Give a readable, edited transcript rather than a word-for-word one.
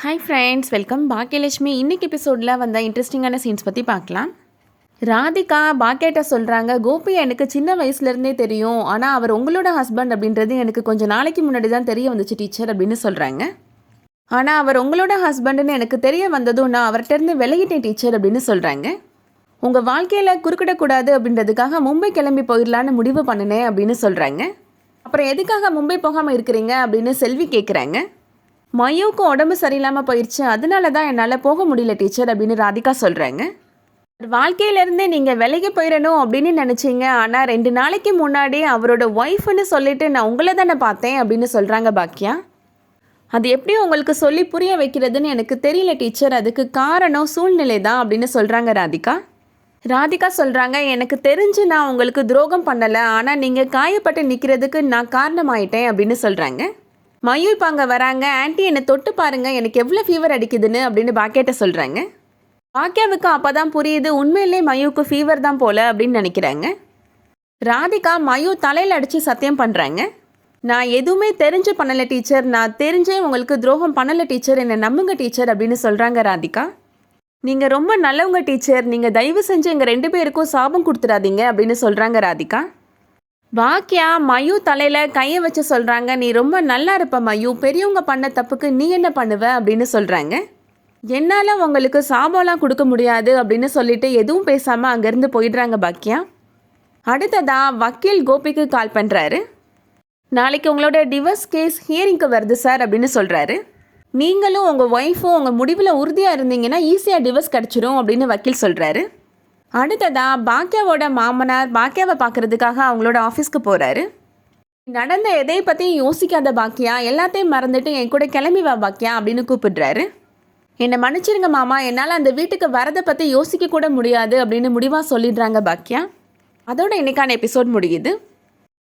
Hi friends, welcome. Baakiyalakshmi இன்னைக்கு எபிசோடில் வந்த இன்ட்ரெஸ்டிங்கான சீன்ஸ் பற்றி பார்க்கலாம். ராதிகா பாக்கியாட்ட சொல்கிறாங்க, கோபி எனக்கு சின்ன வயசுலேருந்தே தெரியும், ஆனால் அவர் உங்களோட ஹஸ்பண்ட் அப்படின்றது எனக்கு கொஞ்சம் நாளைக்கு முன்னாடி தான் தெரிய வந்துச்சு டீச்சர் அப்படின்னு சொல்கிறாங்க. ஆனால் அவர் உங்களோட ஹஸ்பண்டுன்னு எனக்கு தெரிய வந்ததும் நான் அவர்கிட்டருந்து விலகிட்டேன் டீச்சர் அப்படின்னு சொல்கிறாங்க. உங்கள் வாழ்க்கையில் குறுக்கிடக்கூடாது அப்படின்றதுக்காக மும்பை கிளம்பி போயிடலான்னு முடிவு பண்ணினேன் அப்படின்னு சொல்கிறாங்க. அப்புறம் எதுக்காக மும்பை போகாமல் இருக்கிறீங்க அப்படின்னு செல்வி கேட்குறாங்க. மயுவுக்கு உடம்பு சரியில்லாமல் போயிடுச்சு, அதனால தான் என்னால் போக முடியல டீச்சர் அப்படின்னு ராதிகா சொல்கிறாங்க. வாழ்க்கையிலேருந்தே நீங்கள் விலகி போயிடணும் அப்படின்னு நினச்சிங்க, ஆனால் 2 நாளைக்கு முன்னாடி அவரோட ஒய்ஃப்னு சொல்லிட்டு நான் உங்களை தானே பார்த்தேன் அப்படின்னு சொல்கிறாங்க பாக்கியா. அது எப்படி உங்களுக்கு சொல்லி புரிய வைக்கிறதுன்னு எனக்கு தெரியல டீச்சர், அதுக்கு காரணம் சூழ்நிலை தான் அப்படின்னு சொல்கிறாங்க ராதிகா. ராதிகா சொல்கிறாங்க, எனக்கு தெரிஞ்சு நான் உங்களுக்கு துரோகம் பண்ணலை, ஆனால் நீங்கள் காயப்பட்டு நிற்கிறதுக்கு நான் காரணமாயிட்டேன் அப்படின்னு சொல்கிறாங்க. மயு இப்போ அங்கே வராங்க. ஆன்ட்டி என்னை தொட்டு பாருங்கள், எனக்கு எவ்வளோ ஃபீவர் அடிக்குதுன்னு அப்படின்னு பாக்கியாட்ட சொல்கிறாங்க. பாக்கியாவுக்கு அப்போ தான் புரியுது, உண்மையிலே மயுவுக்கு ஃபீவர் தான் போல அப்படின்னு நினைக்கிறாங்க. ராதிகா மயு தலையில் அடித்து சத்தியம் பண்ணுறாங்க. நான் எதுவுமே தெரிஞ்சு பண்ணலை டீச்சர், நான் தெரிஞ்சே உங்களுக்கு துரோகம் பண்ணலை டீச்சர், என்னை நம்புங்க டீச்சர் அப்படின்னு சொல்கிறாங்க ராதிகா. நீங்கள் ரொம்ப நல்லவங்க டீச்சர், நீங்கள் தயவு செஞ்சு எங்கள் 2 பேருக்கும் சாபம் கொடுத்துடாதீங்க அப்படின்னு சொல்கிறாங்க ராதிகா. பாக்கியா மயு தலையில் கையை வச்சு சொல்கிறாங்க, நீ ரொம்ப நல்லா இருப்ப மயு, பெரியவங்க பண்ண தப்புக்கு நீ என்ன பண்ணுவ அப்படின்னு சொல்கிறாங்க. என்னால் உங்களுக்கு சாபம்லாம் கொடுக்க முடியாது அப்படின்னு சொல்லிட்டு எதுவும் பேசாமல் அங்கேருந்து போயிடுறாங்க பாக்கியா. அடுத்ததாக வக்கீல் கோபிக்கு கால் பண்ணுறாரு. நாளைக்கு உங்களோட டிவோர்ஸ் கேஸ் ஹியரிங்க்கு வருது சார் அப்படின்னு சொல்கிறாரு. நீங்களும் உங்கள் ஒய்ஃபும் உங்கள் முடிவில் உறுதியாக இருந்தீங்கன்னா ஈஸியாக டிவோர்ஸ் கிடச்சிரும் அப்படின்னு வக்கீல் சொல்கிறாரு. அடுத்ததாக பாக்கியாவோட மாமனார் பாக்கியாவை பார்க்குறதுக்காக அவங்களோட ஆஃபீஸ்க்கு போகிறாரு. நடந்த எதை பற்றியும் யோசிக்காத பாக்கியா, எல்லாத்தையும் மறந்துட்டு என் கூட கிளம்பி வா பாக்கியா அப்படின்னு கூப்பிடுறாரு. என்னை மன்னிச்சிருங்க மாமா, என்னால் அந்த வீட்டுக்கு வரதை பற்றி யோசிக்க கூட முடியாது அப்படின்னு முடிவாக சொல்லிடுறாங்க பாக்கியா. அதோட இன்னைக்கான எபிசோட் முடியுது.